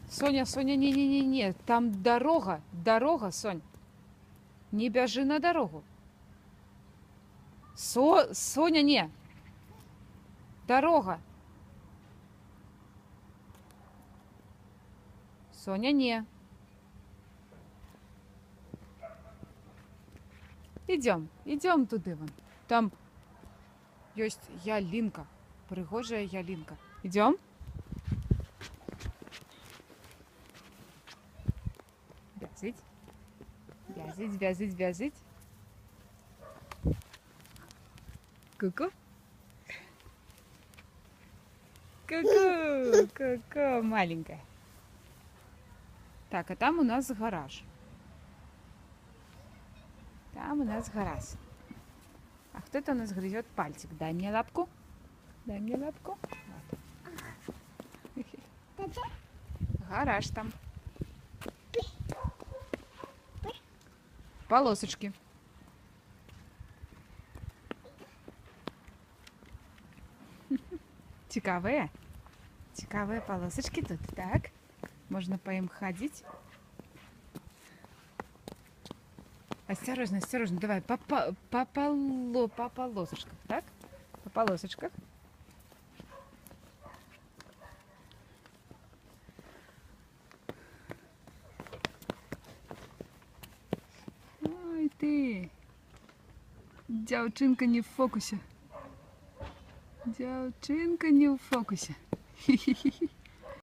Соня, Соня, не-не-не-не, там дорога, дорога, Сонь. Не бежи на дорогу. Соня, не. Дорога. Соня, не. Идем туды вон. Там есть ялинка, пригожая ялинка. Идем? Вязить. Вязить, вязить, вязить. Ку-ку. Ку-ку, ку-ку, маленькая. Так, а там у нас гараж. Там у нас гараж. А кто-то у нас грызет пальчик. Дай мне лапку. Дай мне лапку. Вот. Гараж там. Полосочки. Цікавые. Цікавые полосочки тут. Так. Можно по им ходить. Осторожно, осторожно. Давай по полосочках. Так? По полосочках. Ой ты. Дзяўчынка не в фокусе. Дзяўчынка не в фокусе. Хи-хи-хи.